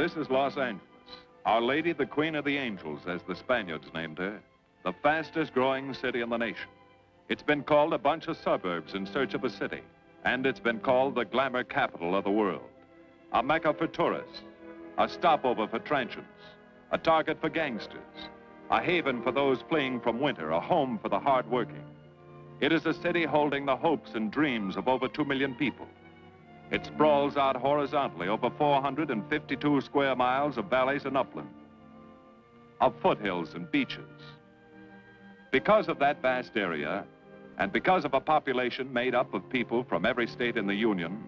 This is Los Angeles. Our Lady, the Queen of the Angels, as the Spaniards named her. The fastest growing city in the nation. It's been called a bunch of suburbs in search of a city. And it's been called the glamour capital of the world. A mecca for tourists. A stopover for transients. A target for gangsters. A haven for those fleeing from winter. A home for the hard-working. It is a city holding the hopes and dreams of over 2 million people. It sprawls out horizontally over 452 square miles of valleys and upland, of foothills and beaches. Because of that vast area, and because of a population made up of people from every state in the Union,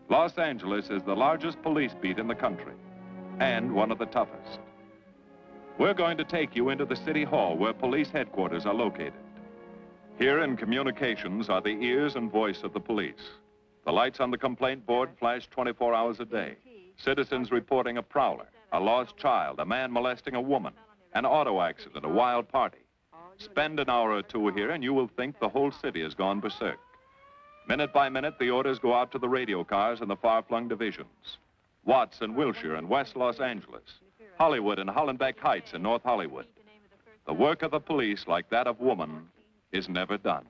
Los Angeles is the largest police beat in the country, and one of the toughest. We're going to take you into the city hall where police headquarters are located. Here in communications are the ears and voice of the police. The lights on the complaint board flash 24 hours a day. Citizens reporting a prowler, a lost child, a man molesting a woman, an auto accident, a wild party. Spend an hour or two here and you will think the whole city has gone berserk. Minute by minute, the orders go out to the radio cars in the far-flung divisions. Watts and Wilshire and West Los Angeles. Hollywood and Hollenbeck Heights in North Hollywood. The work of the police, like that of woman, is never done.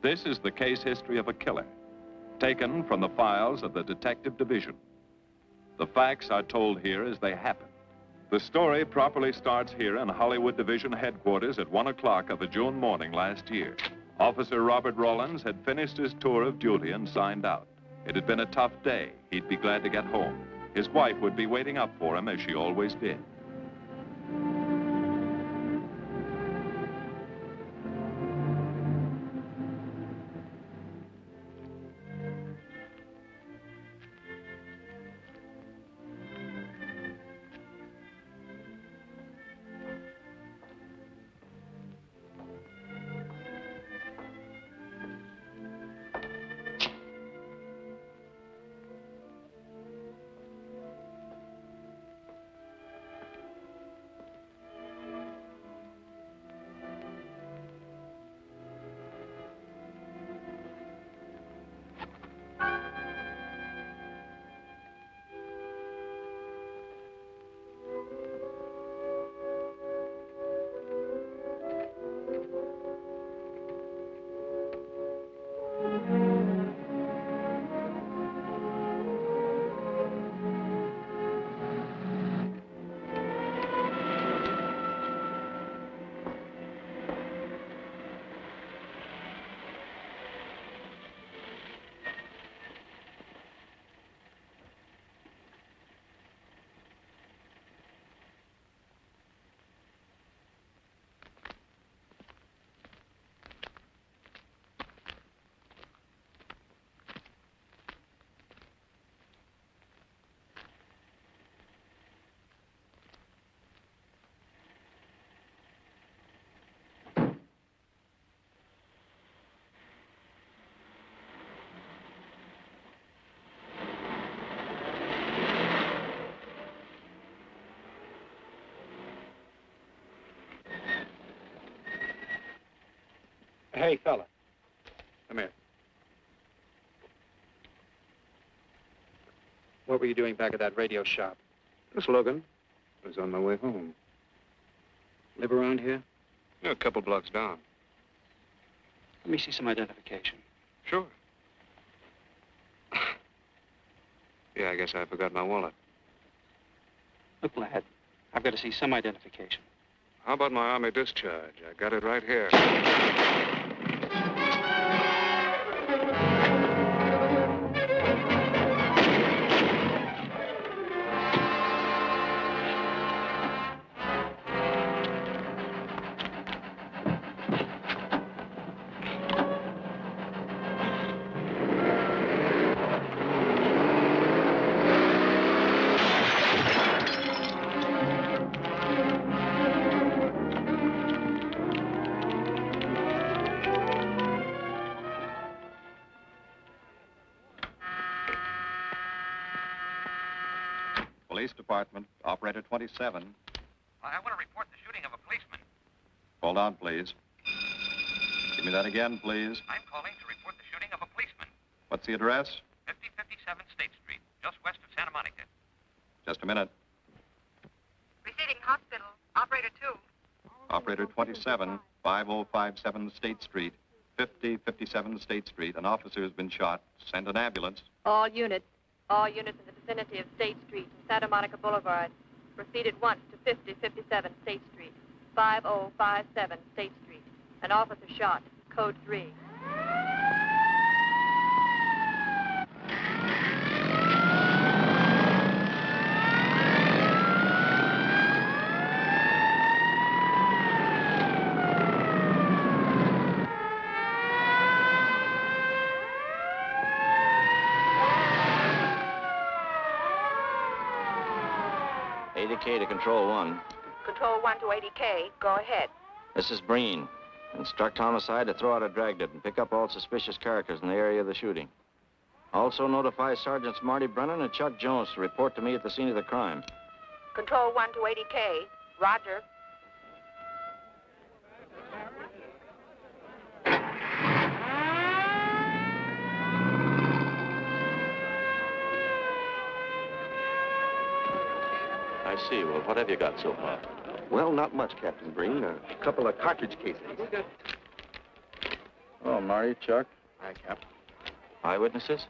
This is the case history of a killer, taken from the files of the Detective Division. The facts are told here as they happen. The story properly starts here in Hollywood Division headquarters at 1 o'clock of a June morning last year. Officer Robert Rawlins had finished his tour of duty and signed out. It had been a tough day. He'd be glad to get home. His wife would be waiting up for him as she always did. Hey, fella. Come here. What were you doing back at that radio shop? Just looking. I was on my way home. Live around here? Yeah, a couple blocks down. Let me see some identification. Sure. Yeah, I guess I forgot my wallet. Look, lad, I've got to see some identification. How about my Army discharge? I got it right here. Police Department, Operator 27. I want to report the shooting of a policeman. Hold on, please. Give me that again, please. I'm calling to report the shooting of a policeman. What's the address? 5057 State Street, just west of Santa Monica. Just a minute. Receiving hospital. Operator 2. Operator 27, 5057 State Street, 5057 State Street. An officer has been shot. Send an ambulance. All units in the vicinity of State Street and Santa Monica Boulevard. Proceed at once to 5057 State Street, 5057 State Street. An officer shot. Code 3. K to Control 1. Control 1 to 80K. Go ahead. This is Breen. Instruct homicide to throw out a dragnet and pick up all suspicious characters in the area of the shooting. Also notify Sergeants Marty Brennan and Chuck Jones to report to me at the scene of the crime. Control 1 to 80K. Roger. I see. Well, what have you got so far? Well, not much, Captain Breen. A couple of cartridge cases. Oh, Marty, Chuck. Hi, Cap. Eyewitnesses?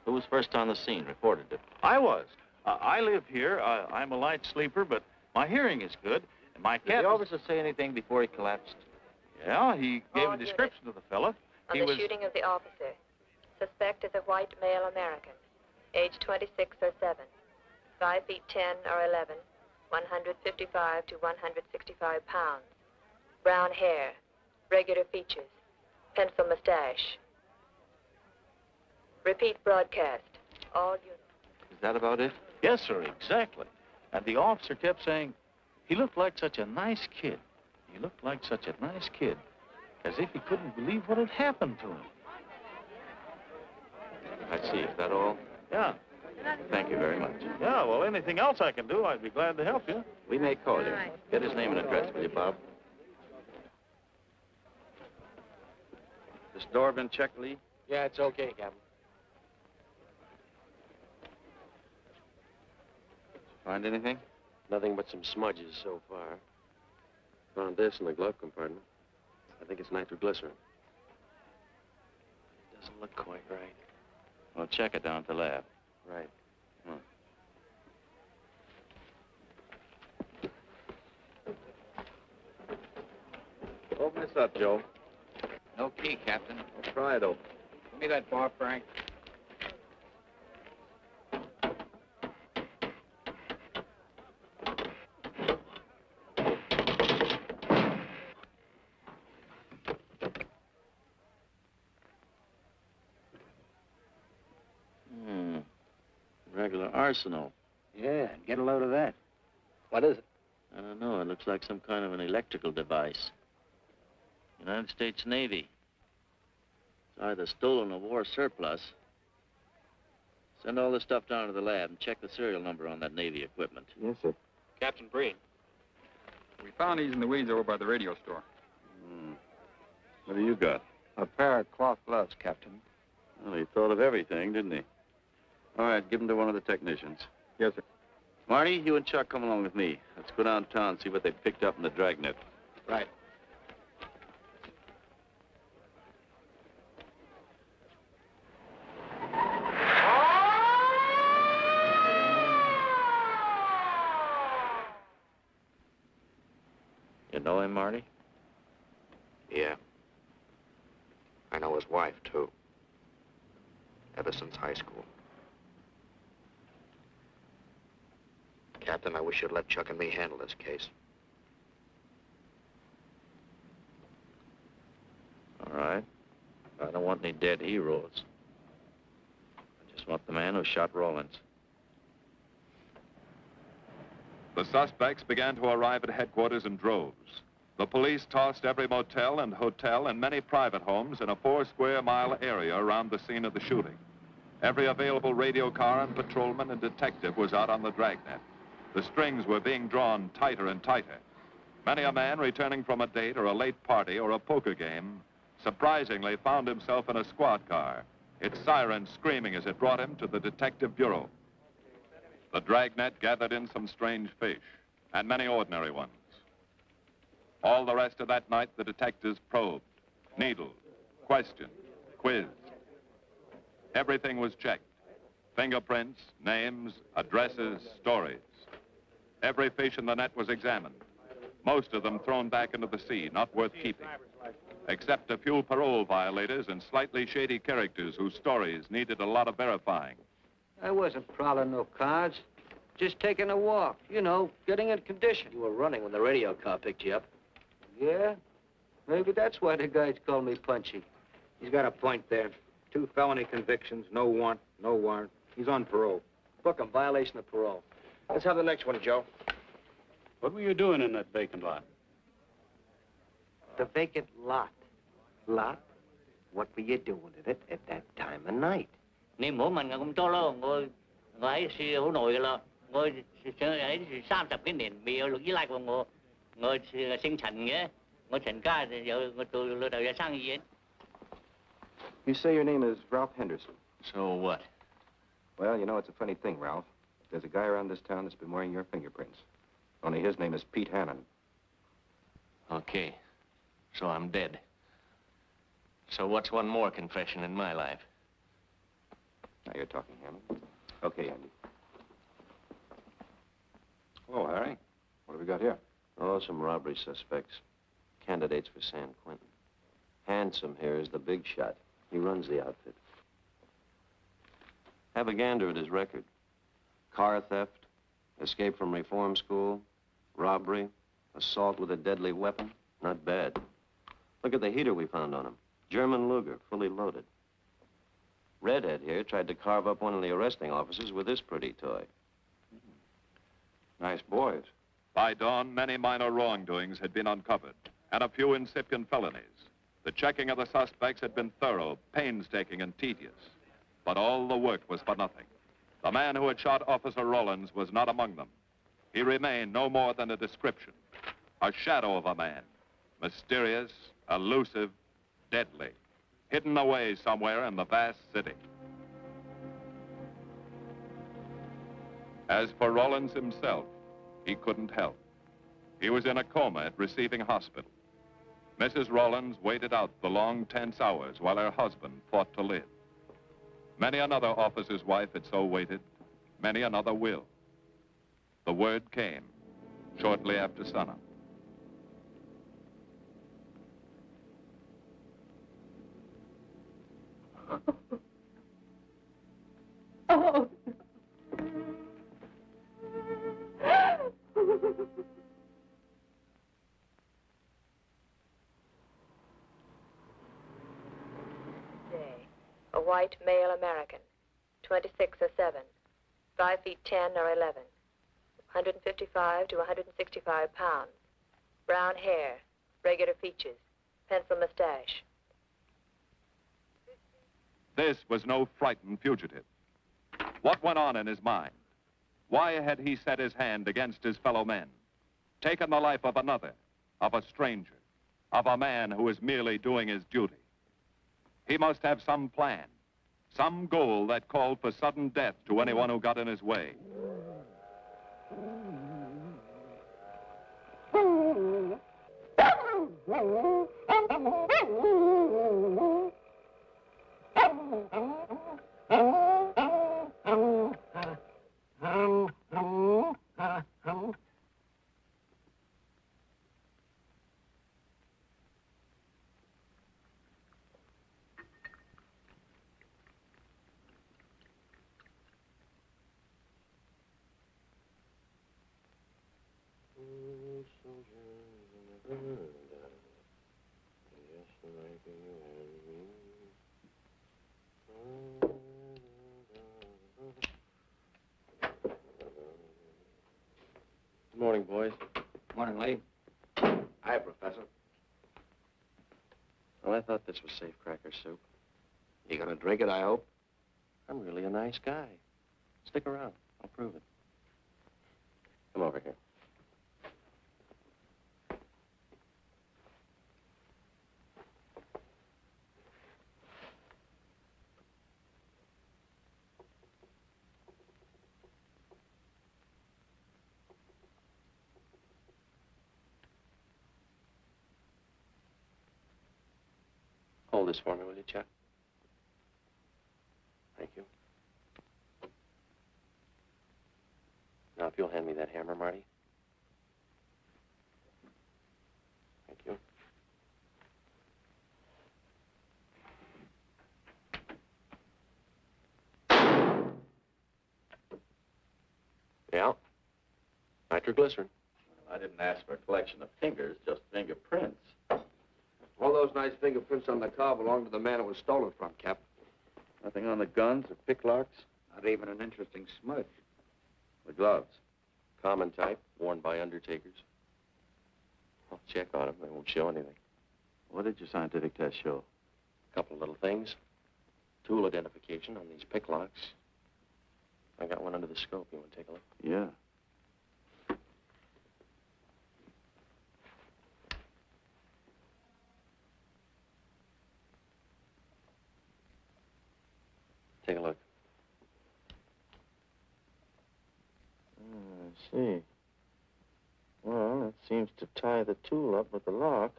Who was first on the scene, reported it? I was. I live here. I'm a light sleeper, but my hearing is good. And my Did cat... the officer say anything before he collapsed? Yeah, he gave All a description of the fella. On the shooting of the officer. Suspect is a white male American. Age 26 or 7. 5 feet 10 or 11. 155 to 165 pounds. Brown hair. Regular features. Pencil mustache. Repeat broadcast. All units. Is that about it? Yes, sir, exactly. And the officer kept saying, he looked like such a nice kid. He looked like such a nice kid. As if he couldn't believe what had happened to him. I see. Is that all? Yeah. Thank you very much. Yeah, well, anything else I can do, I'd be glad to help you. We may call you. Get his name and address, will you, Bob? This door been checked, Lee? Yeah, it's okay, Captain. Find anything? Nothing but some smudges so far. Found this in the glove compartment. I think it's nitroglycerin. It doesn't look quite right. Well, check it down at the lab. Right. Open this up, Joe. No key, Captain. I'll try it open. Give me that bar, Frank. Regular arsenal. Yeah, get a load of that. What is it? I don't know. It looks like some kind of an electrical device. United States Navy. It's either stolen or war surplus. Send all this stuff down to the lab and check the serial number on that Navy equipment. Yes, sir. Captain Breen. We found these in the weeds over by the radio store. What do you got? A pair of cloth gloves, Captain. Well, he thought of everything, didn't he? All right, give him to one of the technicians. Yes, sir. Marty, you and Chuck come along with me. Let's go downtown and see what they picked up in the dragnet. Right. You know him, Marty? Yeah. I know his wife, too. Ever since high school. Captain, I wish you'd let Chuck and me handle this case. All right. I don't want any dead heroes. I just want the man who shot Rollins. The suspects began to arrive at headquarters in droves. The police tossed every motel and hotel and many private homes in a 4-square-mile area around the scene of the shooting. Every available radio car and patrolman and detective was out on the dragnet. The strings were being drawn tighter and tighter. Many a man returning from a date or a late party or a poker game surprisingly found himself in a squad car, its siren screaming as it brought him to the detective bureau. The dragnet gathered in some strange fish, and many ordinary ones. All the rest of that night, the detectives probed, needled, questioned, quizzed. Everything was checked. Fingerprints, names, addresses, stories. Every fish in the net was examined. Most of them thrown back into the sea, not worth keeping. Except a few parole violators and slightly shady characters whose stories needed a lot of verifying. I wasn't prowling no cards. Just taking a walk, you know, getting in condition. You were running when the radio car picked you up. Yeah? Maybe that's why the guys call me Punchy. He's got a point there. 2 felony convictions, no warrant, no warrant. He's on parole. Book him, violation of parole. Let's have the next one, Joe. What were you doing in that vacant lot? The vacant lot. Lot? What were you doing in it at that time of night? Niệm của mình cũng to lo ngồi ấy xì hữu nội là ngồi ấy 30 cái nền bị luật với lại của ngồi sinh thành nghĩa ngồi thành ca thì giờ ngồi từ lừa đầu ra sang gì. You say your name is Ralph Henderson. So what? Well, you know, it's a funny thing, Ralph. There's a guy around this town that's been wearing your fingerprints. Only his name is Pete Hannon. Okay. So I'm dead. So what's one more confession in my life? Now you're talking, Hammond. Okay, Andy. Hello, Harry. What have we got here? Oh, some robbery suspects. Candidates for San Quentin. Handsome here is the big shot. He runs the outfit. Have a gander at his record. Car theft, escape from reform school, robbery, assault with a deadly weapon. Not bad. Look at the heater we found on him. German Luger, fully loaded. Redhead here tried to carve up one of the arresting officers with this pretty toy. Nice boys. By dawn, many minor wrongdoings had been uncovered, and a few incipient felonies. The checking of the suspects had been thorough, painstaking, and tedious. But all the work was for nothing. The man who had shot Officer Rollins was not among them. He remained no more than a description, a shadow of a man, mysterious, elusive, deadly, hidden away somewhere in the vast city. As for Rollins himself, he couldn't help. He was in a coma at receiving hospital. Mrs. Rollins waited out the long, tense hours while her husband fought to live. Many another officer's wife had so waited. Many another will. The word came shortly after sunup. Oh. A white male American, 26 or 7, 5 feet 10 or 11, 155 to 165 pounds, brown hair, regular features, pencil mustache. This was no frightened fugitive. What went on in his mind? Why had he set his hand against his fellow men, taken the life of another, of a stranger, of a man who was merely doing his duty? He must have some plan, some goal that called for sudden death to anyone who got in his way. Good morning, boys. Morning, Lee. Hi, Professor. Well, I thought this was safecracker soup. You gonna drink it, I hope? I'm really a nice guy. Stick around. I'll prove it. Come over here. Hold this for me, will you, Chuck? Thank you. Now, if you'll hand me that hammer, Marty. Thank you. Yeah. Nitroglycerin. I didn't ask for a collection of fingers, just fingerprints. All those nice fingerprints on the car belong to the man it was stolen from, Cap. Nothing on the guns or picklocks? Not even an interesting smudge. The gloves? Common type, worn by undertakers. I'll check on them. They won't show anything. What did your scientific test show? A couple of little things. Tool identification on these picklocks. I got one under the scope. You want to take a look? Yeah. Take a look. I see. Well, it seems to tie the tool up with the lock.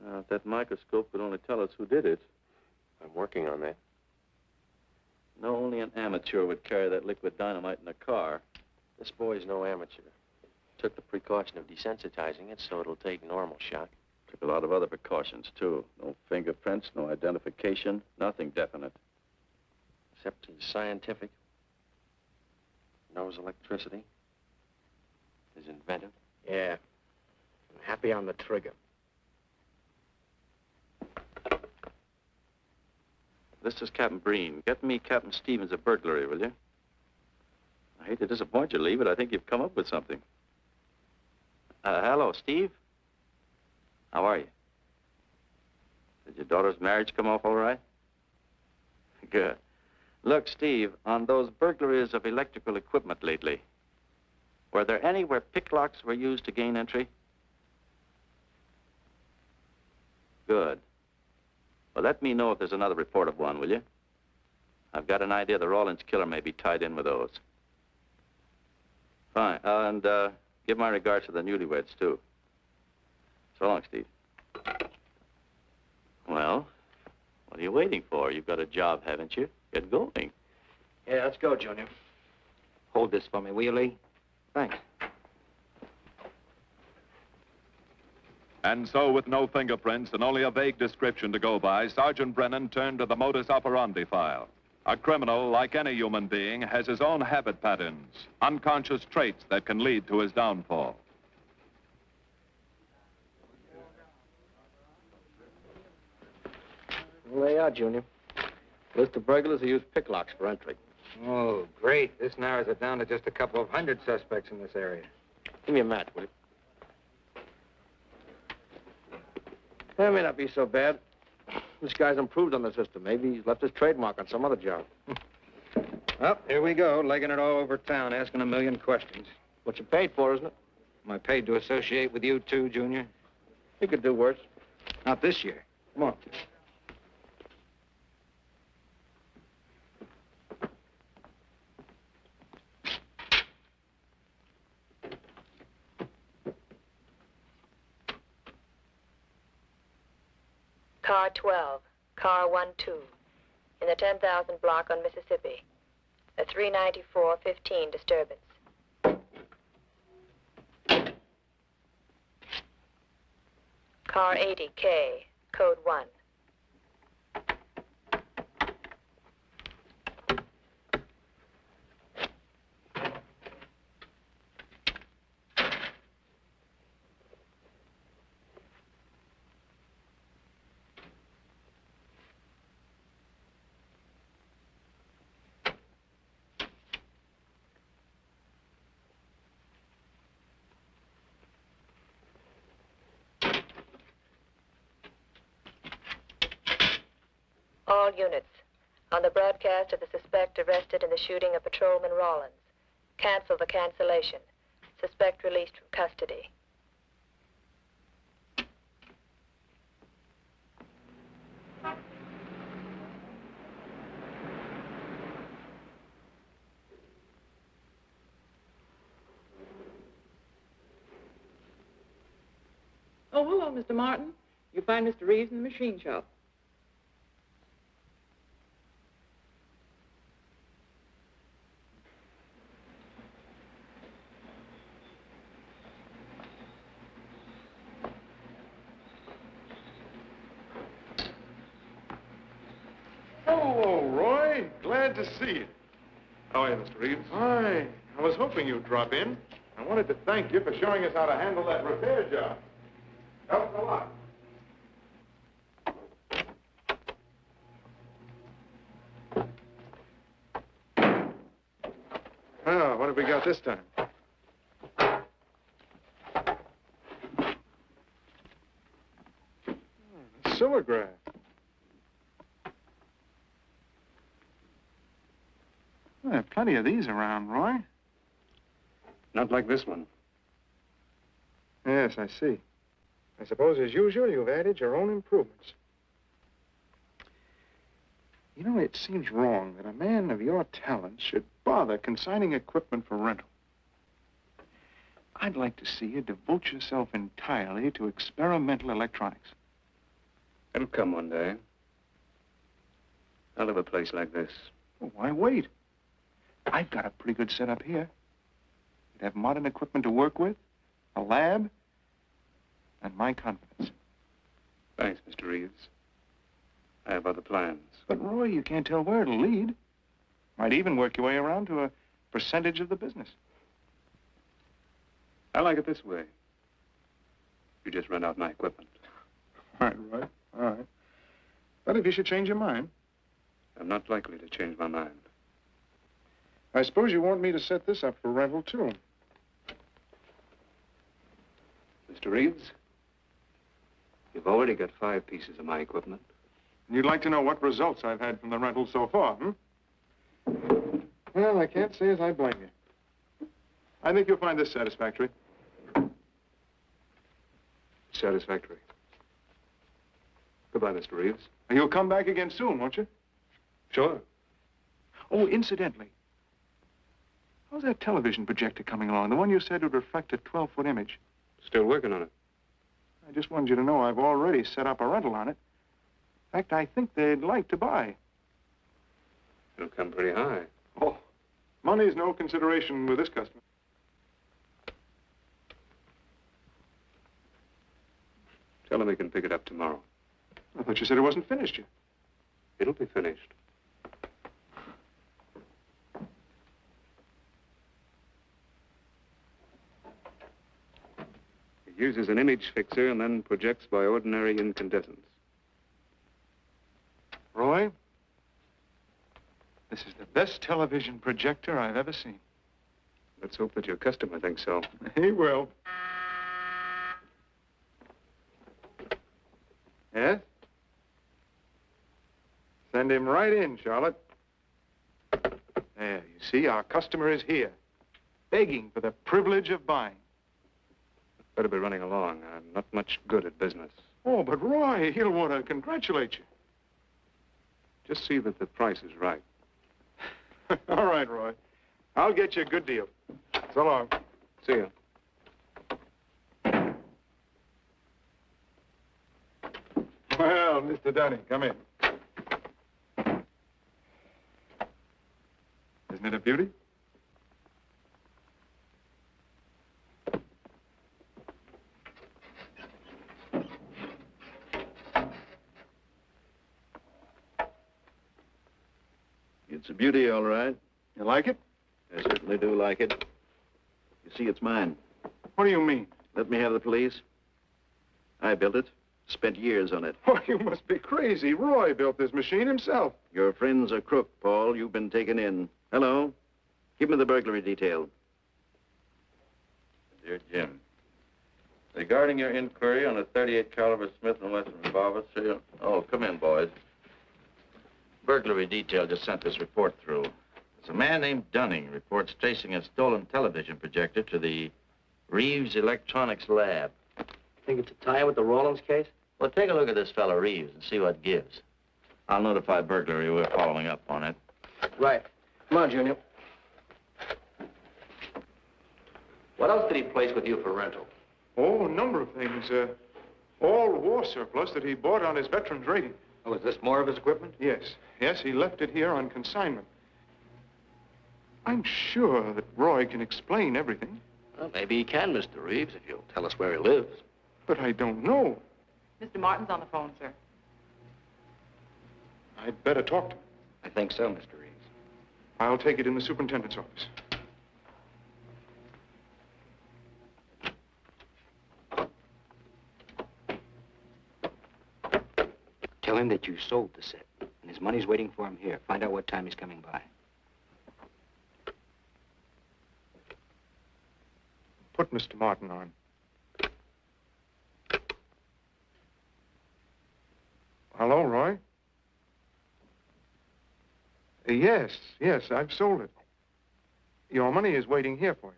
Now, if that microscope could only tell us who did it. I'm working on that. No, only an amateur would carry that liquid dynamite in a car. This boy's no amateur. Took the precaution of desensitizing it so it'll take normal shock. Took a lot of other precautions, too. No fingerprints, no identification, nothing definite. Except he's scientific. Knows electricity. Is inventive. Yeah. I'm happy on the trigger. This is Captain Breen. Get me Captain Stevens a burglary, will you? I hate to disappoint you, Lee, but I think you've come up with something. Hello, Steve. How are you? Did your daughter's marriage come off all right? Good. Look, Steve, on those burglaries of electrical equipment lately, were there any where picklocks were used to gain entry? Good. Well, let me know if there's another report of one, will you? I've got an idea the Rawlins killer may be tied in with those. Fine. And give my regards to the newlyweds, too. So long, Steve. Well, what are you waiting for? You've got a job, haven't you? Get going. Yeah, let's go, Junior. Hold this for me, will you, Lee? Thanks. And so, with no fingerprints and only a vague description to go by, Sergeant Brennan turned to the modus operandi file. A criminal, like any human being, has his own habit patterns, unconscious traits that can lead to his downfall. Well, there you are, Junior. List of burglars who use picklocks for entry. Oh, great. This narrows it down to just a couple of hundred suspects in this area. Give me a match, will you? That may not be so bad. This guy's improved on the system. Maybe he's left his trademark on some other job. Well, here we go, legging it all over town, asking a million questions. What you paid for, isn't it? Am I paid to associate with you, too, Junior? You could do worse. Not this year. Come on. Car 12, car 12, in the 10,000 block on Mississippi. A 394-15 disturbance. Car 80K, code 1. All units, on the broadcast of the suspect arrested in the shooting of patrolman Rawlins. Cancel the cancellation. Suspect released from custody. Oh, hello, Mr. Martin. You find Mr. Reeves in the machine shop. Hello, Roy. Glad to see you. How are you, Mr. Reeves? Hi. I was hoping you'd drop in. I wanted to thank you for showing us how to handle that repair job. Helped a lot. Well, what have we got this time? Silvergraph. Well, there are plenty of these around, Roy. Not like this one. Yes, I see. I suppose, as usual, you've added your own improvements. You know, it seems wrong that a man of your talents should bother consigning equipment for rental. I'd like to see you devote yourself entirely to experimental electronics. It'll come one day. I'll have a place like this. Well, why wait? I've got a pretty good setup here. You'd have modern equipment to work with, a lab, and my confidence. Thanks, Mr. Reeves. I have other plans. But, Roy, you can't tell where it'll lead. Might even work your way around to a percentage of the business. I like it this way. You just rent out my equipment. All right, Roy. All right. But if you should change your mind... I'm not likely to change my mind. I suppose you want me to set this up for rental, too. Mr. Reeves, you've already got 5 pieces of my equipment. And you'd like to know what results I've had from the rental so far, Well, I can't say as I blame you. I think you'll find this satisfactory. Satisfactory. Goodbye, Mr. Reeves. And you'll come back again soon, won't you? Sure. Oh, incidentally, how's that television projector coming along? The one you said would reflect a 12-foot image. Still working on it. I just wanted you to know I've already set up a rental on it. In fact, I think they'd like to buy. It'll come pretty high. Oh, money's no consideration with this customer. Tell him he can pick it up tomorrow. I thought you said it wasn't finished yet. It'll be finished. It uses an image fixer and then projects by ordinary incandescence. Roy, this is the best television projector I've ever seen. Let's hope that your customer thinks so. He will. Yes? Send him right in, Charlotte. There, you see, our customer is here, begging for the privilege of buying. Better be running along. I'm not much good at business. Oh, but Roy, he'll want to congratulate you. Just see that the price is right. All right, Roy. I'll get you a good deal. So long. See you. Well, Mr. Dunning, come in. Isn't it a beauty? It's a beauty, all right. You like it? I certainly do like it. You see, it's mine. What do you mean? Let me have the police. I built it. Spent years on it. Oh, you must be crazy. Roy built this machine himself. Your friend's a crook, Paul. You've been taken in. Hello? Give me the burglary detail. Dear Jim, regarding your inquiry on a .38 caliber Smith & Wesson revolver, sale... Oh, come in, boys. Burglary detail just sent this report through. It's a man named Dunning reports tracing a stolen television projector to the Reeves Electronics Lab. Think it's a tie with the Rawlins case? Well, take a look at this fellow Reeves and see what gives. I'll notify burglary we're following up on it. Right. Come on, Junior. What else did he place with you for rental? Oh, a number of things. All war surplus that he bought on his veterans rating. Oh, is this more of his equipment? Yes. Yes, he left it here on consignment. I'm sure that Roy can explain everything. Well, maybe he can, Mr. Reeves, if you'll tell us where he lives. But I don't know. Mr. Martin's on the phone, sir. I'd better talk to him. I think so, Mr. Reeves. I'll take it in the superintendent's office. Tell him that you sold the set, and his money's waiting for him here. Find out what time he's coming by. Put Mr. Martin on. Hello, Roy? Yes, I've sold it. Your money is waiting here for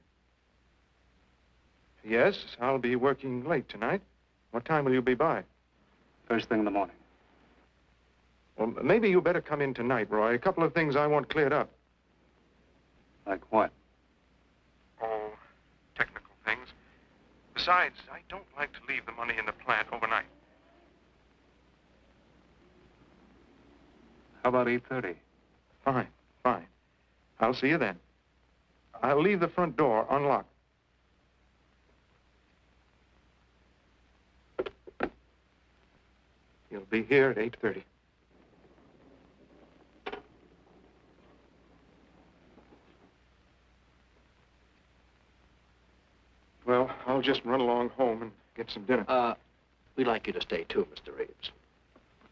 you. Yes, I'll be working late tonight. What time will you be by? First thing in the morning. Well, maybe you better come in tonight, Roy. A couple of things I want cleared up. Like what? Oh, technical things. Besides, I don't like to leave the money in the plant overnight. How about 8:30? Fine. I'll see you then. I'll leave the front door unlocked. You'll be here at 8:30. Well, I'll just run along home and get some dinner. We'd like you to stay too, Mr. Reeves.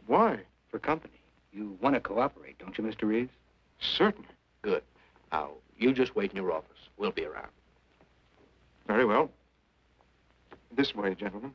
Why? For company. You want to cooperate, don't you, Mr. Reeves? Certainly. Good. Now, you just wait in your office. We'll be around. Very well. This way, gentlemen.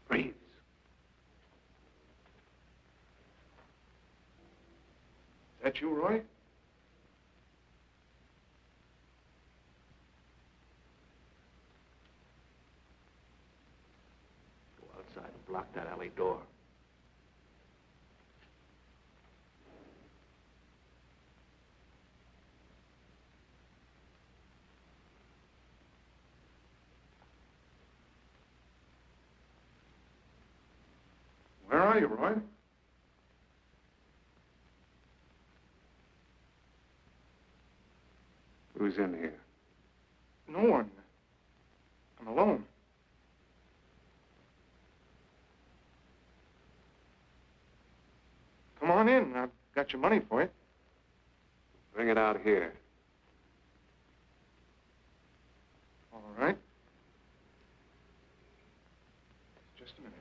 Reeves. Is that you, Roy? Go outside and block that alley door. Where are you, Roy? Who's in here? No one. I'm alone. Come on in. I've got your money for you. Bring it out here. All right. Just a minute.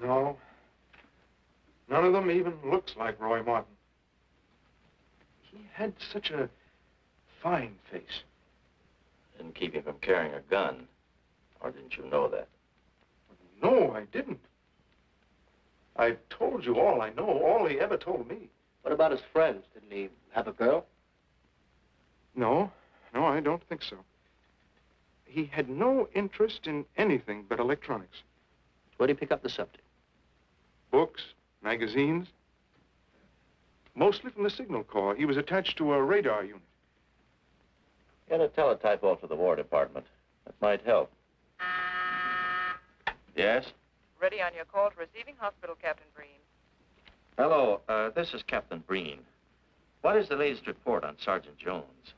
No. None of them even looks like Roy Martin. He had such a fine face. Didn't keep him from carrying a gun. Or didn't you know that? No, I didn't. I told you all I know, all he ever told me. What about his friends? Didn't he have a girl? No, I don't think so. He had no interest in anything but electronics. Where'd he pick up the subject? Books, magazines. Mostly from the Signal Corps. He was attached to a radar unit. Get a teletype off to the War Department. That might help. Yes? Ready on your call to receiving hospital, Captain Breen. Hello, this is Captain Breen. What is the latest report on Sergeant Jones?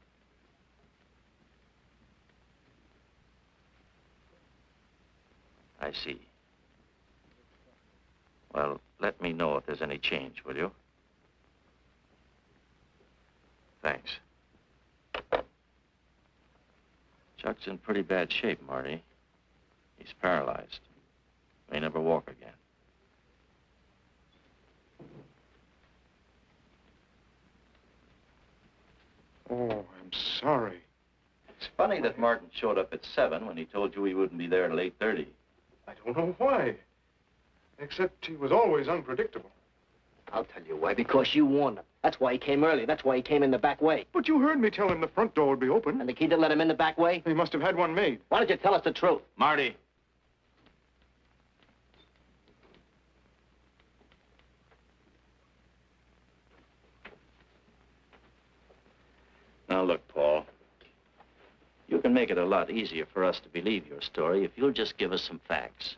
I see. Well, let me know if there's any change, will you? Thanks. Chuck's in pretty bad shape, Marty. He's paralyzed. May never walk again. Oh, I'm sorry. It's funny that Martin showed up at 7 when he told you he wouldn't be there till 8:30. I don't know why. Except he was always unpredictable. I'll tell you why. Because you warned him. That's why he came early. That's why he came in the back way. But you heard me tell him the front door would be open. And the key to let him in the back way? He must have had one made. Why don't you tell us the truth? Marty. Now, look, Paul. You can make it a lot easier for us to believe your story if you'll just give us some facts.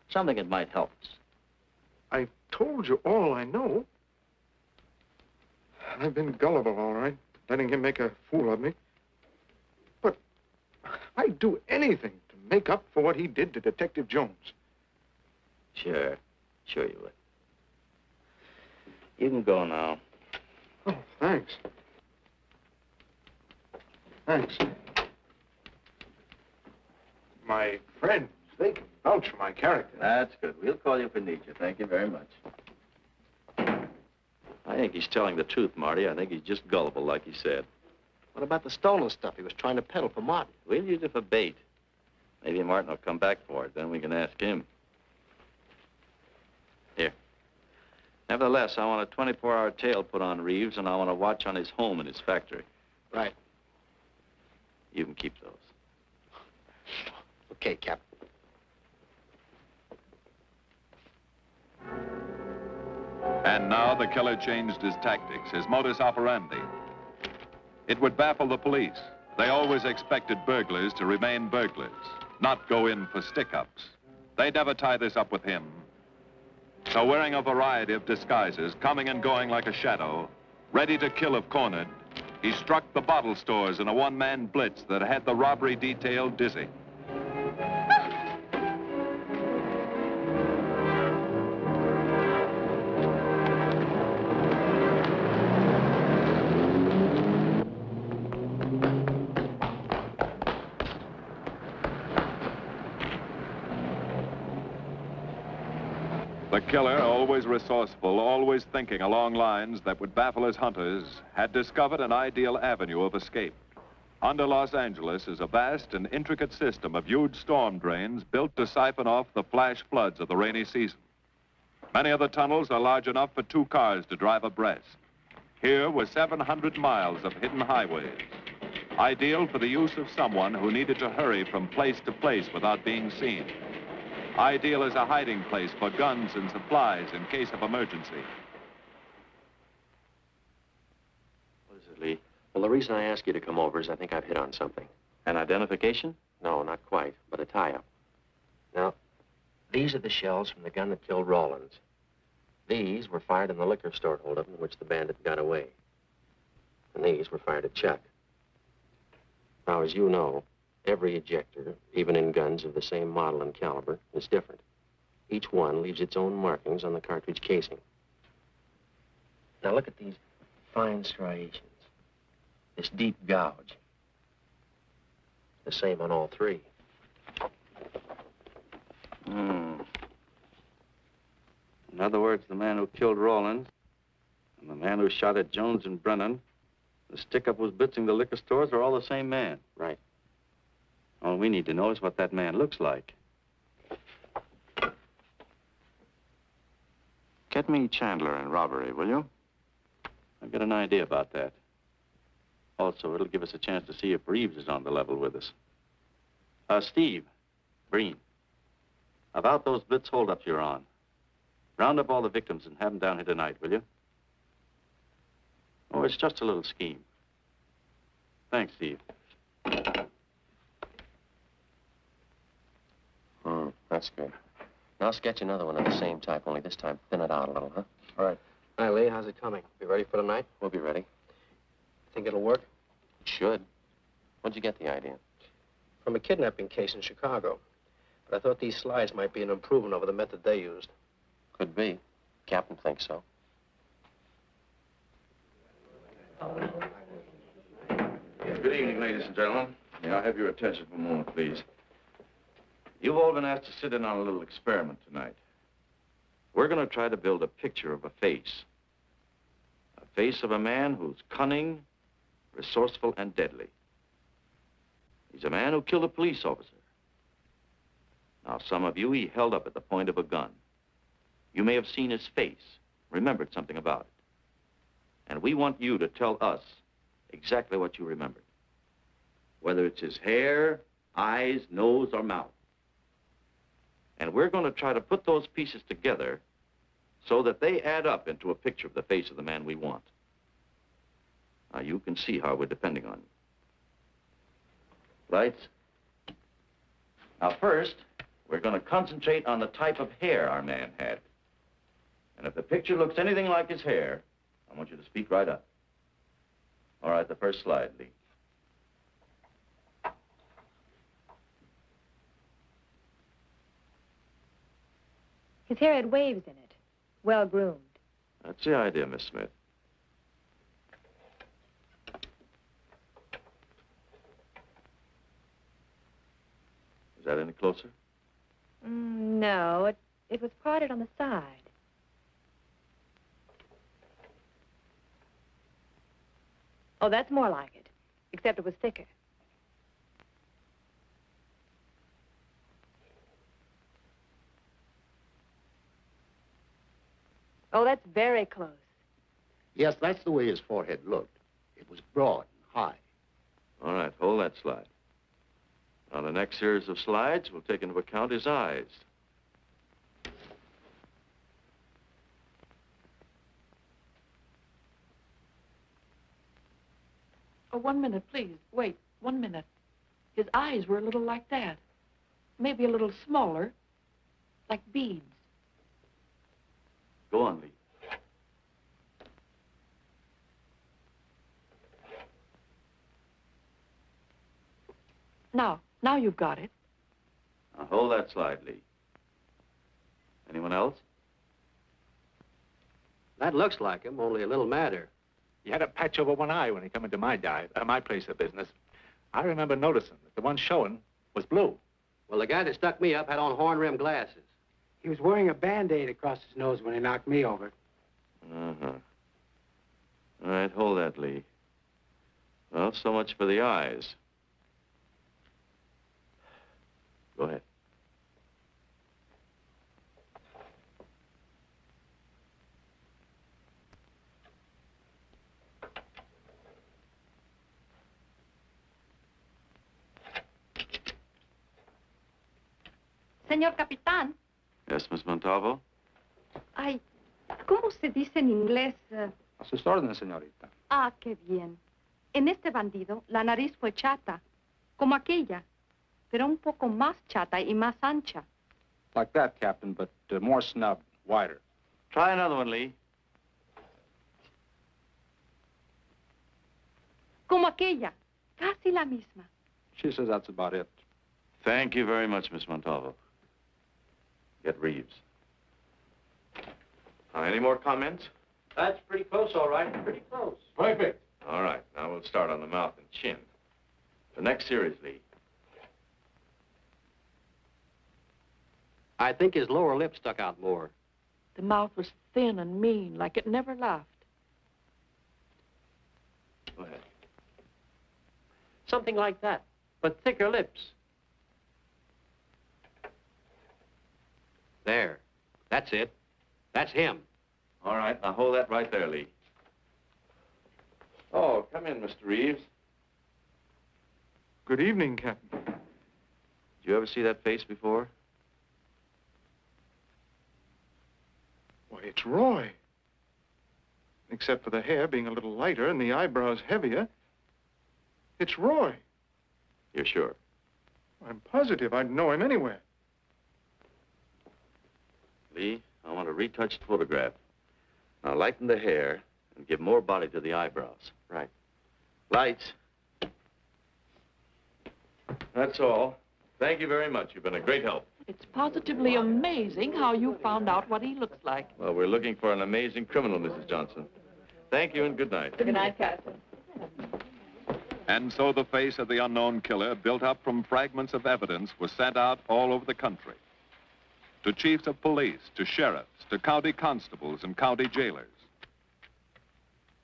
Something that might help us. I told you all I know. I've been gullible, all right, letting him make a fool of me. But I'd do anything to make up for what he did to Detective Jones. Sure you would. You can go now. Oh, thanks. Thanks. My friends, they can vouch for my character. That's good. We'll call you if we need you. Thank you very much. I think he's telling the truth, Marty. I think he's just gullible, like he said. What about the stolen stuff he was trying to peddle for Martin? We'll use it for bait. Maybe Martin will come back for it. Then we can ask him. Here. Nevertheless, I want a 24-hour tail put on Reeves, and I want a watch on his home and his factory. Right. You can keep those. Okay, Captain. And now the killer changed his tactics, his modus operandi. It would baffle the police. They always expected burglars to remain burglars, not go in for stick-ups. They'd never tie this up with him. So wearing a variety of disguises, coming and going like a shadow, ready to kill if cornered, he struck the bottle stores in a one-man blitz that had the robbery detail dizzy. The killer, always resourceful, always thinking along lines that would baffle his hunters, had discovered an ideal avenue of escape. Under Los Angeles is a vast and intricate system of huge storm drains built to siphon off the flash floods of the rainy season. Many of the tunnels are large enough for 2 cars to drive abreast. Here were 700 miles of hidden highways, ideal for the use of someone who needed to hurry from place to place without being seen. Ideal as a hiding place for guns and supplies in case of emergency. What is it, Lee? Well, the reason I asked you to come over is I think I've hit on something. An identification? No, not quite, but a tie-up. Now, These are the shells from the gun that killed Rawlins. These were fired in the liquor store holdup in which the bandit got away. And these were fired at Chuck. Now, as you know, every ejector, even in guns of the same model and caliber, is different. Each one leaves its own markings on the cartridge casing. Now, look at these fine striations. This deep gouge. The same on all three. In other words, the man who killed Rawlins and the man who shot at Jones and Brennan, the stick-up who's blitzing the liquor stores are all the same man. Right. All we need to know is what that man looks like. Get me Chandler in robbery, will you? I've got an idea about that. Also, it'll give us a chance to see if Reeves is on the level with us. Steve, Breen, about those blitz holdups you're on. Round up all the victims and have them down here tonight, will you? Oh, it's just a little scheme. Thanks, Steve. That's good. Now sketch another one of the same type, only this time thin it out a little, huh? All right. Hi, Lee. How's it coming? Be ready for tonight? We'll be ready. Think it'll work? It should. Where'd you get the idea? From a kidnapping case in Chicago. But I thought these slides might be an improvement over the method they used. Could be. Captain thinks so. Good evening, ladies and gentlemen. May I have your attention for a moment, please? You've all been asked to sit in on a little experiment tonight. We're going to try to build a picture of a face. A face of a man who's cunning, resourceful, and deadly. He's a man who killed a police officer. Now, some of you he held up at the point of a gun. You may have seen his face, remembered something about it. And we want you to tell us exactly what you remembered. Whether it's his hair, eyes, nose, or mouth. And we're going to try to put those pieces together so that they add up into a picture of the face of the man we want. Now, you can see how we're depending on you. Lights? Now, first, we're going to concentrate on the type of hair our man had. And if the picture looks anything like his hair, I want you to speak right up. All right, the first slide, Lee. His hair had waves in it, well-groomed. That's the idea, Miss Smith. Is that any closer? No, it was parted on the side. Oh, that's more like it, except it was thicker. Oh, that's very close. Yes, that's the way his forehead looked. It was broad and high. All right, hold that slide. On the next series of slides, we'll take into account his eyes. Oh, 1 minute, please. Wait, 1 minute. His eyes were a little like that. Maybe a little smaller, like beads. Go on, Lee. Now you've got it. Now, hold that slide, Lee. Anyone else? That looks like him, only a little madder. He had a patch over one eye when he come into my my place of business. I remember noticing that the one showing was blue. Well, the guy that stuck me up had on horn-rimmed glasses. He was wearing a Band-Aid across his nose when he knocked me over. Uh-huh. All right, hold that, Lee. Well, so much for the eyes. Go ahead. Señor Capitán. Yes, Miss Montalvo? Ay, ¿cómo se dice en inglés? A sus órdenes, señorita. Ah, qué bien. En este bandido, la nariz fue chata, como aquella, pero un poco más chata y más ancha. Like that, Captain, but more snubbed, wider. Try another one, Lee. Como aquella. Casi la misma. She says that's about it. Thank you very much, Miss Montalvo. Get Reeves. Any more comments? That's pretty close, all right. Pretty close. Perfect. All right, now we'll start on the mouth and chin. The next series, Lee. I think his lower lip stuck out more. The mouth was thin and mean, like it never laughed. Go ahead. Something like that, but thicker lips. There. That's it. That's him. All right, now hold that right there, Lee. Oh, come in, Mr. Reeves. Good evening, Captain. Did you ever see that face before? Why, it's Roy. Except for the hair being a little lighter and the eyebrows heavier. It's Roy. You're sure? I'm positive I'd know him anywhere. Lee, I want a retouched photograph. Now lighten the hair and give more body to the eyebrows. Right. Lights. That's all. Thank you very much. You've been a great help. It's positively amazing how you found out what he looks like. Well, we're looking for an amazing criminal, Mrs. Johnson. Thank you and good night. Good night, Captain. And so the face of the unknown killer, built up from fragments of evidence, was sent out all over the country. To chiefs of police, to sheriffs, to county constables and county jailers,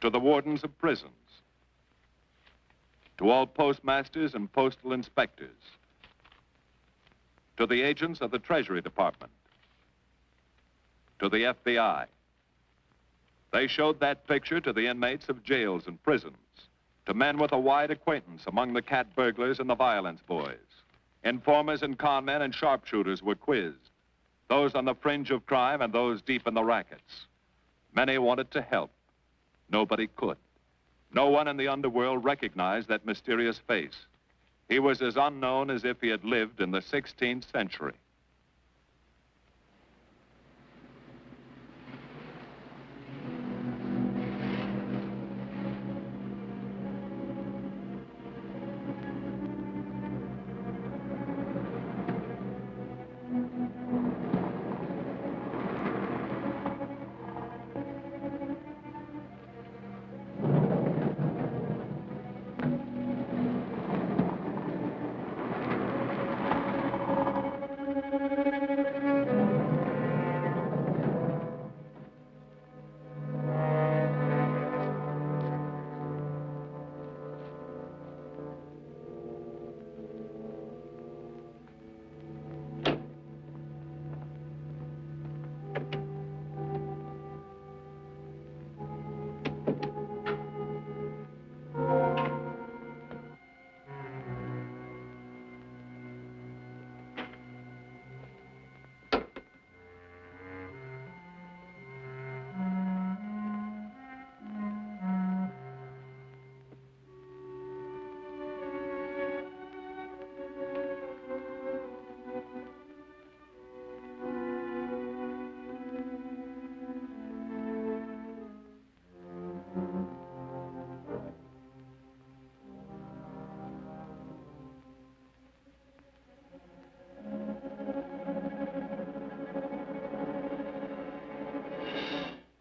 to the wardens of prisons, to all postmasters and postal inspectors, to the agents of the Treasury Department, to the FBI. They showed that picture to the inmates of jails and prisons, to men with a wide acquaintance among the cat burglars and the violence boys. Informers and conmen and sharpshooters were quizzed, those on the fringe of crime and those deep in the rackets. Many wanted to help. Nobody could. No one in the underworld recognized that mysterious face. He was as unknown as if he had lived in the 16th century.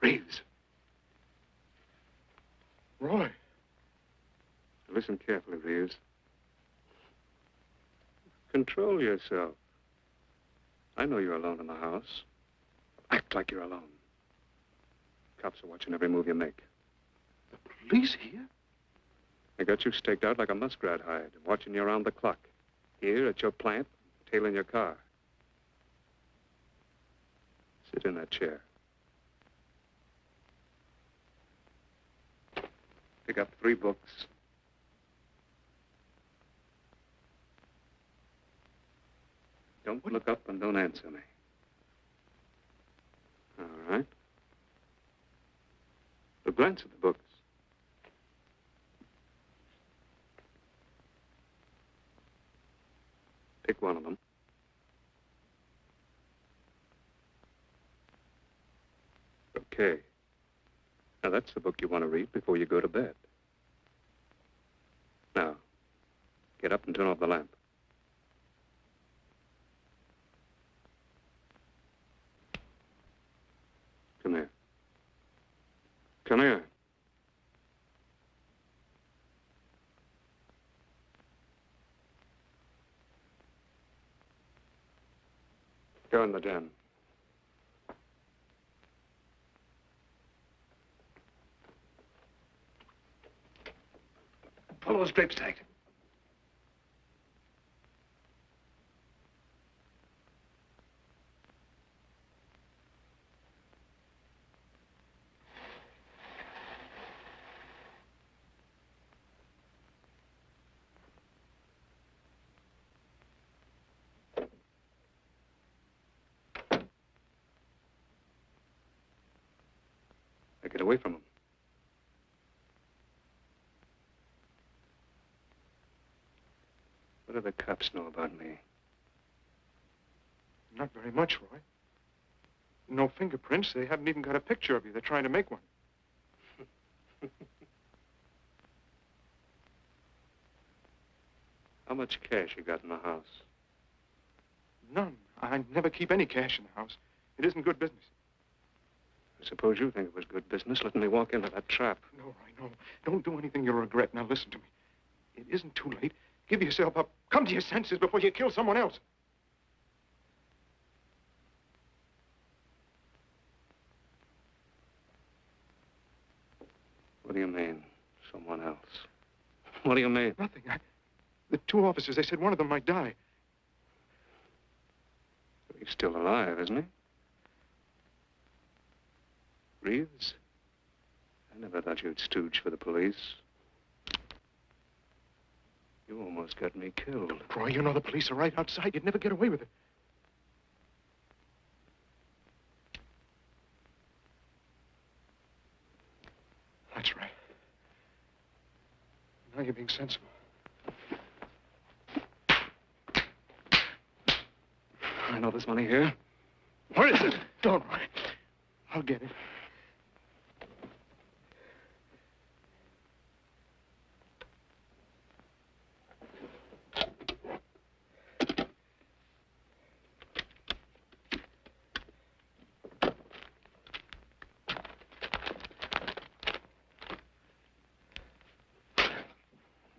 Reeves. Roy. Listen carefully, Reeves. Control yourself. I know you're alone in the house. Act like you're alone. Cops are watching every move you make. The police here? They got you staked out like a muskrat hide, watching you around the clock. Here at your plant, tailing your car. Sit in that chair. Pick up 3 books. Don't look up and don't answer me. All right. But glance at the books. Pick one of them. Okay. Now, that's the book you want to read before you go to bed. Now, get up and turn off the lamp. Come here. Come here. Go in the den. Pull those drapes tight. Now get away from him. What do the cops know about me? Not very much, Roy. No fingerprints. They haven't even got a picture of you. They're trying to make one. How much cash you got in the house? None. I never keep any cash in the house. It isn't good business. I suppose you think it was good business letting me walk into that trap. No, Roy, no. Don't do anything you'll regret. Now listen to me. It isn't too late. Give yourself up. Come to your senses before you kill someone else. What do you mean, someone else? What do you mean? Nothing. The two officers, they said one of them might die. He's still alive, isn't he? Reeves? I never thought you'd stooge for the police. You almost got me killed. Roy, you know the police are right outside. You'd never get away with it. That's right. Now you're being sensible. I know there's money here. Where is it? Don't worry. I'll get it.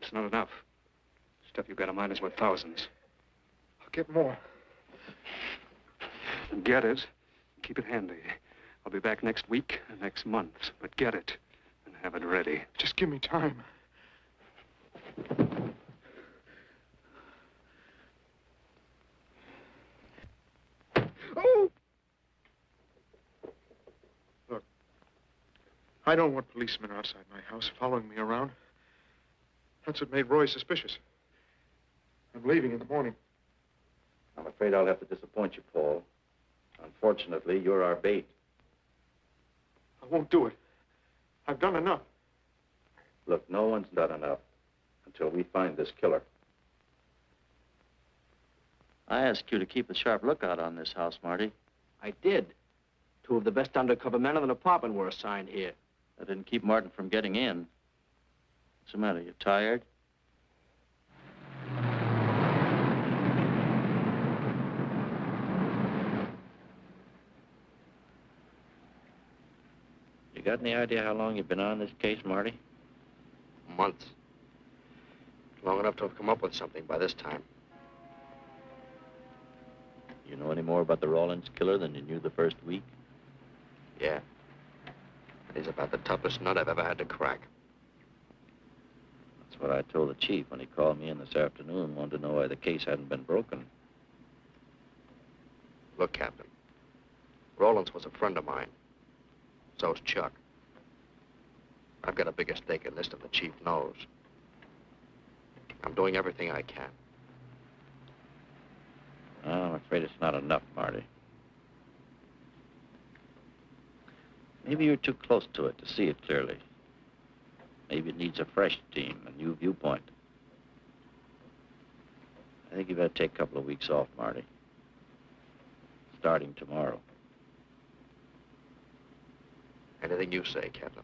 It's not enough. Stuff you've got in mind is worth thousands. I'll get more. Get it. Keep it handy. I'll be back next week, next month. But get it and have it ready. Just give me time. Oh! Look, I don't want policemen outside my house following me around. That's what made Roy suspicious. I'm leaving in the morning. I'm afraid I'll have to disappoint you, Paul. Unfortunately, you're our bait. I won't do it. I've done enough. Look, no one's done enough until we find this killer. I asked you to keep a sharp lookout on this house, Marty. I did. Two of the best undercover men in the department were assigned here. That didn't keep Martin from getting in. What's the matter? You tired? You got any idea how long you've been on this case, Marty? Months. Long enough to have come up with something by this time. You know any more about the Rawlins killer than you knew the first week? Yeah. And he's about the toughest nut I've ever had to crack. That's what I told the chief when he called me in this afternoon and wanted to know why the case hadn't been broken. Look, Captain. Rawlins was a friend of mine. So's Chuck. I've got a bigger stake in this than the chief knows. I'm doing everything I can. Oh, I'm afraid it's not enough, Marty. Maybe you're too close to it to see it clearly. Maybe it needs a fresh team, a new viewpoint. I think you better take a couple of weeks off, Marty. Starting tomorrow. Anything you say, Captain.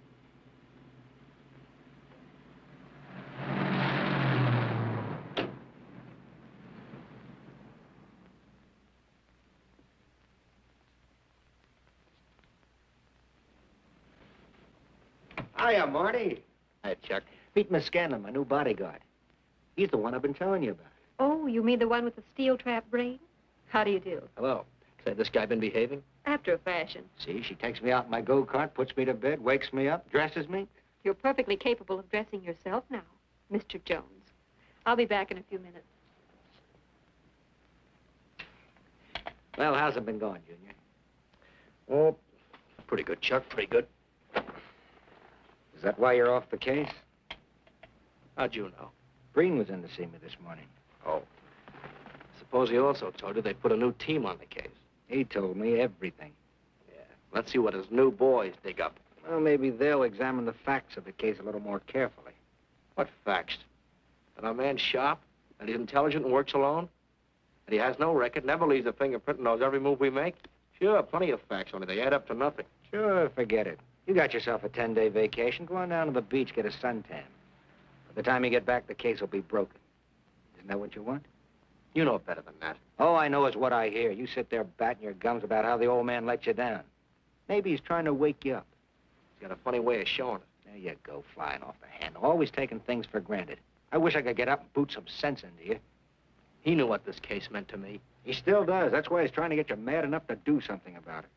Hiya, Marty. Hi, Chuck. Meet Miss Scanlon, my new bodyguard. He's the one I've been telling you about. Oh, you mean the one with the steel trap brain? How do you do? Hello. Say, this guy been behaving? After a fashion. See, she takes me out in my go-kart, puts me to bed, wakes me up, dresses me. You're perfectly capable of dressing yourself now, Mr. Jones. I'll be back in a few minutes. Well, how's it been going, Junior? Oh, pretty good, Chuck, pretty good. Is that why you're off the case? How'd you know? Breen was in to see me this morning. Oh. Suppose he also told you they put a new team on the case. He told me everything. Yeah. Let's see what his new boys dig up. Well, maybe they'll examine the facts of the case a little more carefully. What facts? That our man's sharp, that he's intelligent and works alone, that he has no record, never leaves a fingerprint and knows every move we make? Sure, plenty of facts, only they add up to nothing. Sure, forget it. You got yourself a 10-day vacation. Go on down to the beach, get a suntan. By the time you get back, the case will be broken. Isn't that what you want? You know better than that. All I know is what I hear. You sit there batting your gums about how the old man let you down. Maybe he's trying to wake you up. He's got a funny way of showing it. There you go, flying off the handle. Always taking things for granted. I wish I could get up and boot some sense into you. He knew what this case meant to me. He still does. That's why he's trying to get you mad enough to do something about it.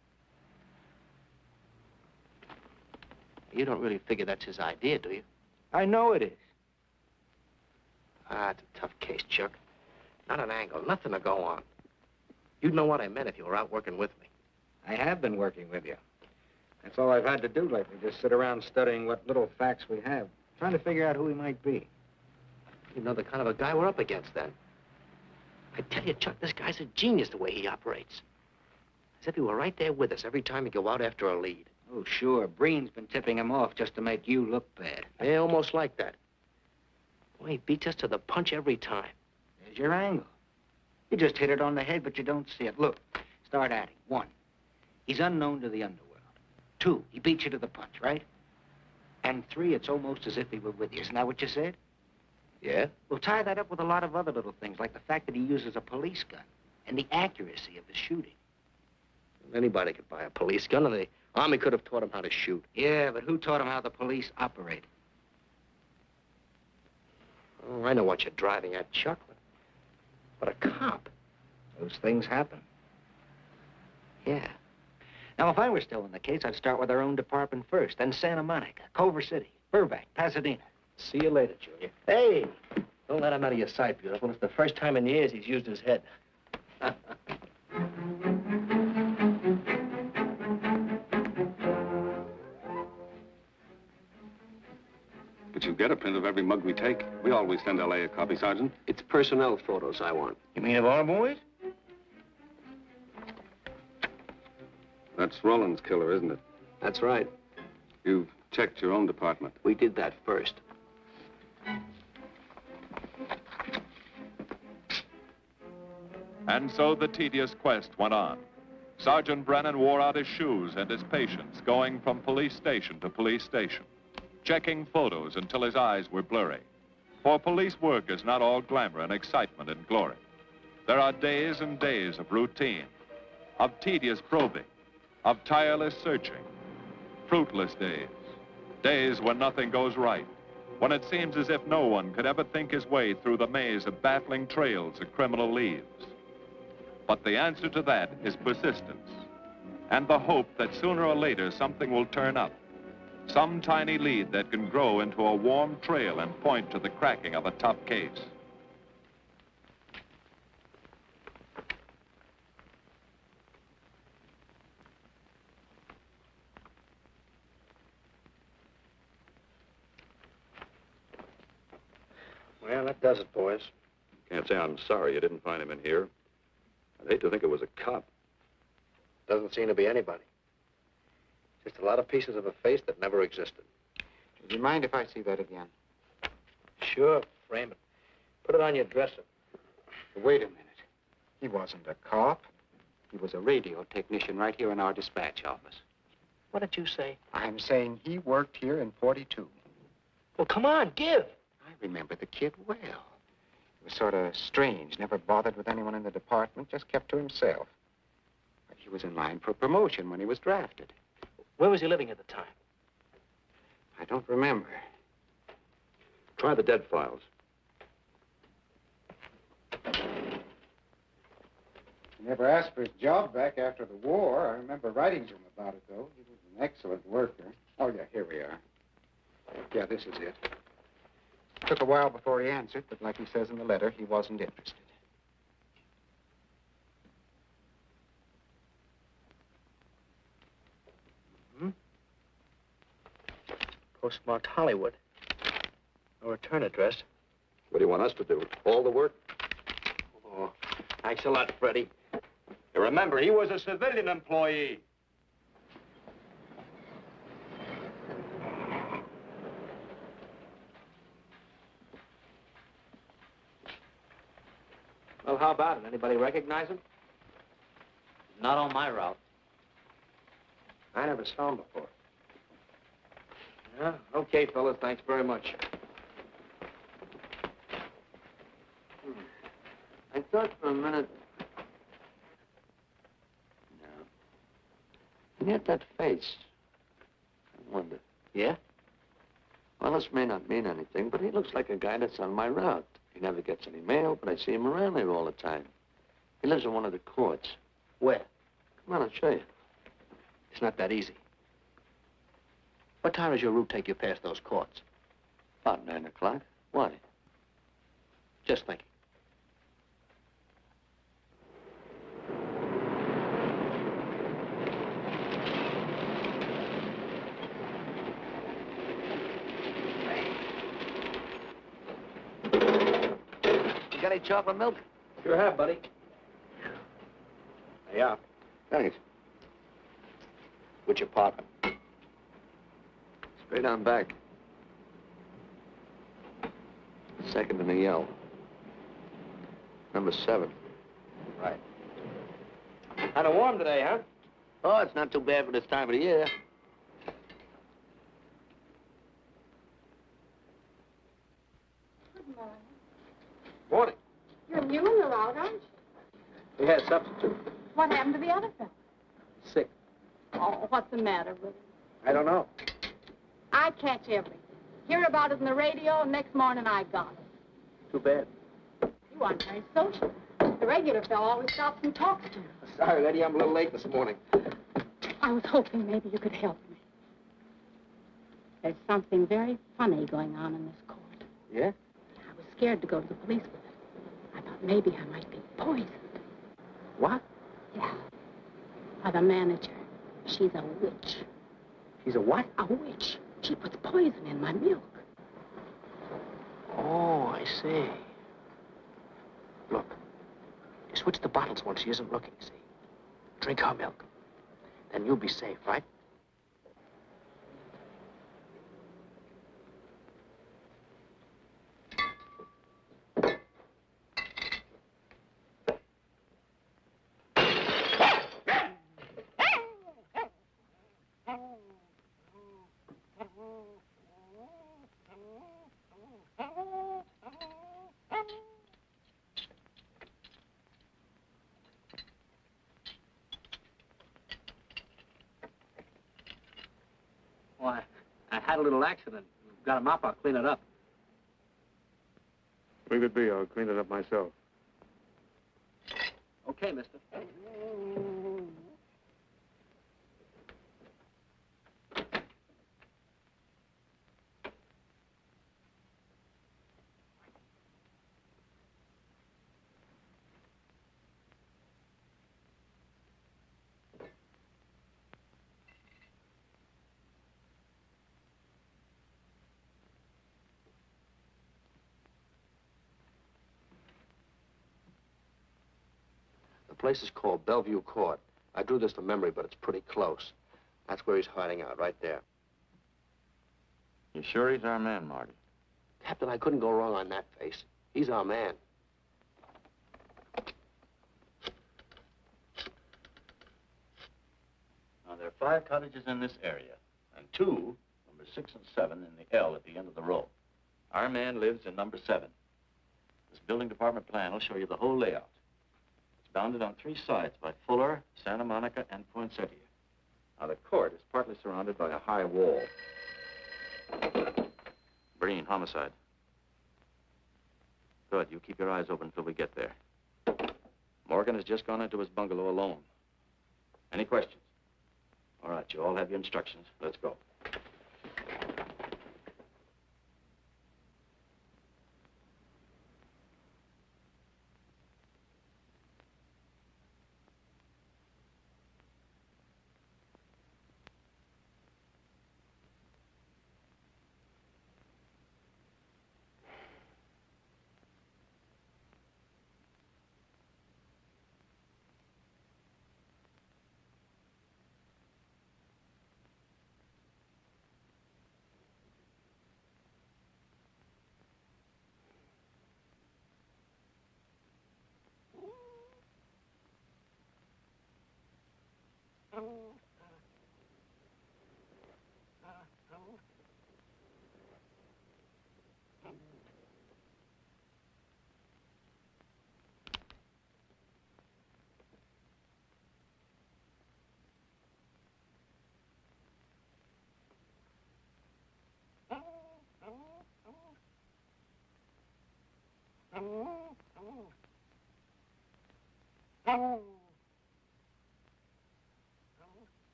You don't really figure that's his idea, do you? I know it is. Ah, it's a tough case, Chuck. Not an angle, nothing to go on. You'd know what I meant if you were out working with me. I have been working with you. That's all I've had to do lately, just sit around studying what little facts we have, trying to figure out who he might be. You know the kind of a guy we're up against, then. I tell you, Chuck, this guy's a genius the way he operates. As if he were right there with us every time we go out after a lead. Oh, sure. Breen's been tipping him off just to make you look bad. Yeah, almost like that. Well, he beats us to the punch every time. There's your angle. You just hit it on the head, but you don't see it. Look, start adding. 1, he's unknown to the underworld. 2, he beats you to the punch, right? And 3, it's almost as if he were with you. Isn't that what you said? Yeah? Well, tie that up with a lot of other little things, like the fact that he uses a police gun and the accuracy of his shooting. Anybody could buy a police gun, and the Army could have taught him how to shoot. Yeah, but who taught him how the police operate? Oh, I know what you're driving at, Chuck. But a cop. Those things happen. Yeah. Now, if I were still in the case, I'd start with our own department first, then Santa Monica, Culver City, Burbank, Pasadena. See you later, Junior. Hey! Don't let him out of your sight, beautiful. It's the first time in years he's used his head. But you get a print of every mug we take. We always send L.A. a copy, Sergeant. It's personnel photos I want. You mean of our boys? That's Roland's killer, isn't it? That's right. You've checked your own department. We did that first. And so the tedious quest went on. Sergeant Brennan wore out his shoes and his patience, going from police station to police station, checking photos until his eyes were blurry. For police work is not all glamour and excitement and glory. There are days and days of routine, of tedious probing, of tireless searching, fruitless days, days when nothing goes right, when it seems as if no one could ever think his way through the maze of baffling trails a criminal leaves. But the answer to that is persistence, and the hope that sooner or later something will turn up, some tiny lead that can grow into a warm trail and point to the cracking of a tough case. Well, that does it, boys. Can't say I'm sorry you didn't find him in here. I'd hate to think it was a cop. Doesn't seem to be anybody. Just a lot of pieces of a face that never existed. Do you mind if I see that again? Sure, frame it. Put it on your dresser. Wait a minute. He wasn't a cop. He was a radio technician right here in our dispatch office. What did you say? I'm saying he worked here in 42. Well, come on, give. I remember the kid well. He was sort of strange, never bothered with anyone in the department, just kept to himself. But he was in line for promotion when he was drafted. Where was he living at the time? I don't remember. Try the dead files. He never asked for his job back after the war. I remember writing to him about it, though. He was an excellent worker. Oh, yeah, here we are. Yeah, this is it. Took a while before he answered, but like he says in the letter, he wasn't interested. Postmarked Hollywood. No return address. What do you want us to do? All the work? Oh, thanks a lot, Freddie. Remember, he was a civilian employee. Well, how about it? Anybody recognize him? Not on my route. I never saw him before. Yeah, okay, fellas, thanks very much. I thought for a minute... No. And yet that face. I wonder. Yeah? Well, this may not mean anything, but he looks like a guy that's on my route. He never gets any mail, but I see him around here all the time. He lives in one of the courts. Where? Come on, I'll show you. It's not that easy. What time does your route take you past those courts? About 9 o'clock. Why? Just thinking. You got any chocolate milk? Sure have, buddy. Yeah. Thanks. Which apartment? Straight on back. Second in the yell. Number 7. Right. Kind of warm today, huh? Oh, it's not too bad for this time of the year. Good morning. Morning. You're new in the route, aren't you? We had a substitute. What happened to the other fellow? Sick. Oh, what's the matter with him? I don't know. I catch everything. Hear about it on the radio, and next morning I got it. Too bad. You aren't very social. The regular fellow always stops and talks to you. Sorry, lady, I'm a little late this morning. I was hoping maybe you could help me. There's something very funny going on in this court. Yeah? I was scared to go to the police with it. I thought maybe I might be poisoned. What? Yeah. By the manager. She's a witch. She's a what? A witch. She puts poison in my milk. Oh, I see. Look, you switch the bottles when she isn't looking, see? Drink her milk. Then you'll be safe, right? Why, I had a little accident. Got a mop, I'll clean it up. Leave it be. I'll clean it up myself. Okay, mister. The place is called Bellevue Court. I drew this from memory, but it's pretty close. That's where he's hiding out, right there. You sure he's our man, Marty? Captain, I couldn't go wrong on that face. He's our man. Oh, they're 5 cottages in this area, and 2, number 6 and 7, in the L at the end of the row. Our man lives in number 7. This building department plan will show you the whole layout. It's bounded on 3 sides by Fuller, Santa Monica, and Poinsettia. Now, the court is partly surrounded by a high wall. Breen, homicide. Good. You keep your eyes open until we get there. Morgan has just gone into his bungalow alone. Any questions? All right, you all have your instructions. Let's go.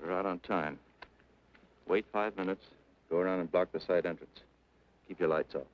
We're out on time. Wait 5 minutes. Go around and block the side entrance. Keep your lights off.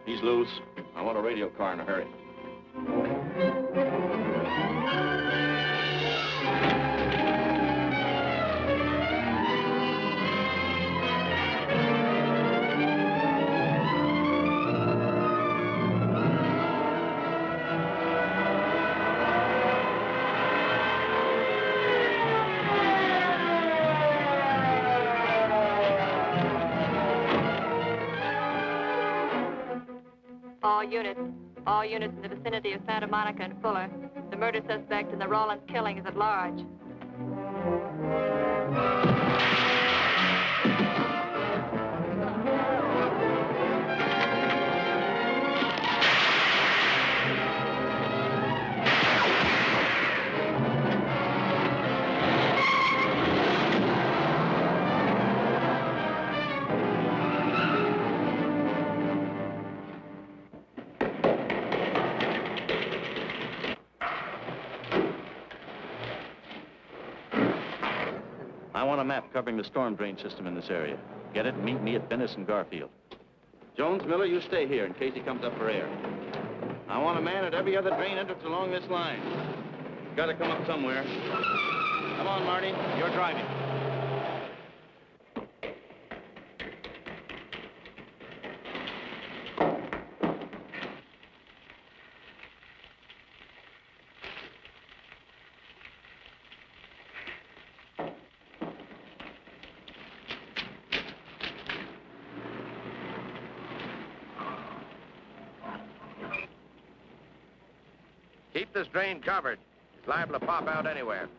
He's loose. I want a radio car in a hurry. All units in the vicinity of Santa Monica and Fuller. The murder suspect in the Rollins killing is at large. I want a map covering the storm drain system in this area. Get it and meet me at Venice and Garfield. Jones, Miller, you stay here in case he comes up for air. I want a man at every other drain entrance along this line. Got to come up somewhere. Come on, Marty. You're driving. Keep this drain covered. It's liable to pop out anywhere.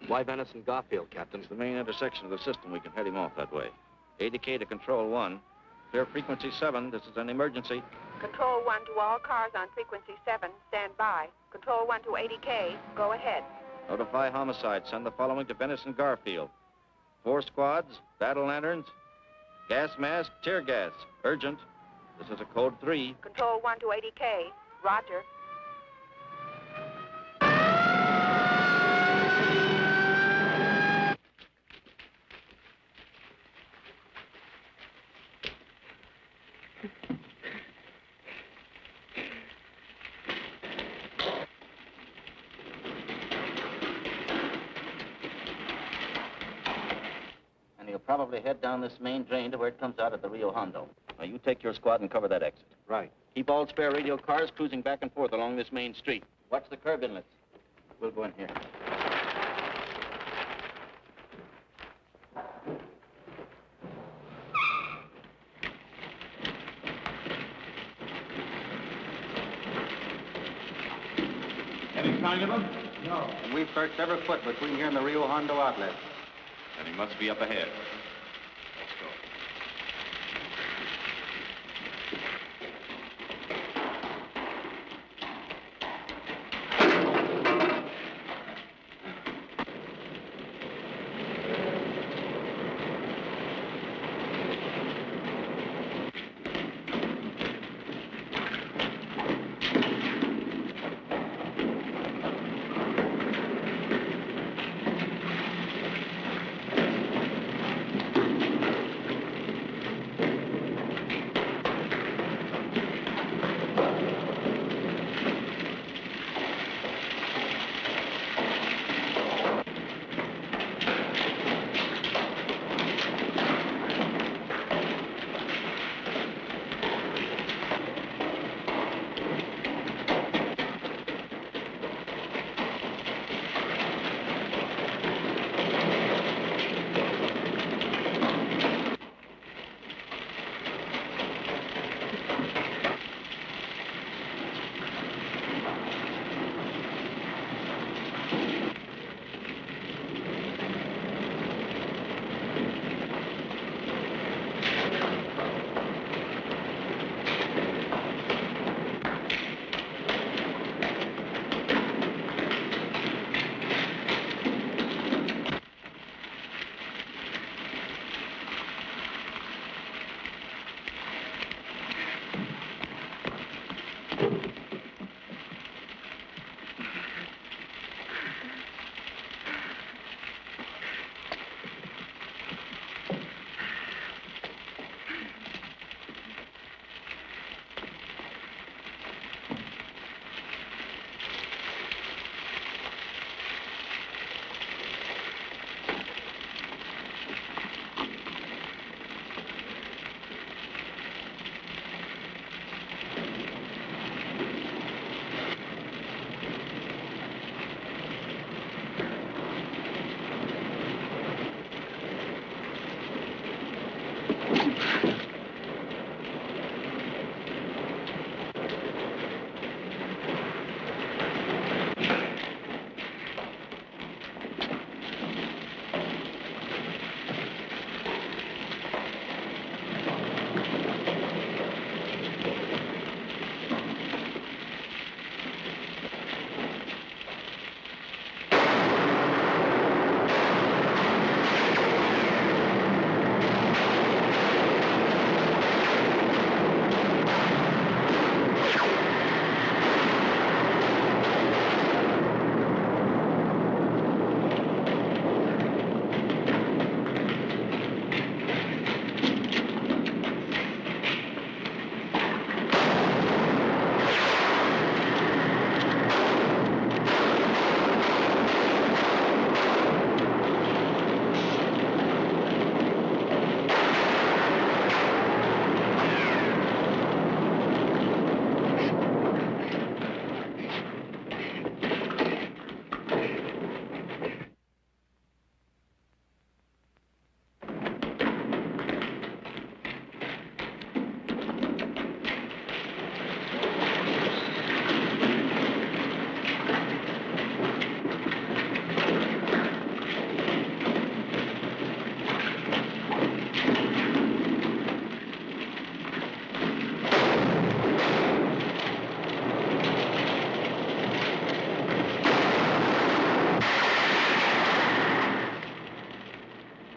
Why Venice and Garfield, Captain? It's the main intersection of the system. We can head him off that way. ADK to Control 1. Clear frequency 7. This is an emergency. Control 1 to all cars on frequency 7. Stand by. Control 1 to ADK. Go ahead. Notify homicide. Send the following to Venice and Garfield. 4 squads, battle lanterns, gas mask, tear gas. Urgent. This is a code 3. Control 1 to ADK. Roger. Probably head down this main drain to where it comes out at the Rio Hondo. Now, you take your squad and cover that exit. Right. Keep all spare radio cars cruising back and forth along this main street. Watch the curb inlets. We'll go in here. Any sign of him? No. And we've searched every foot between here and the Rio Hondo outlet. Then he must be up ahead. Let's go.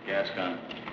Gas gun.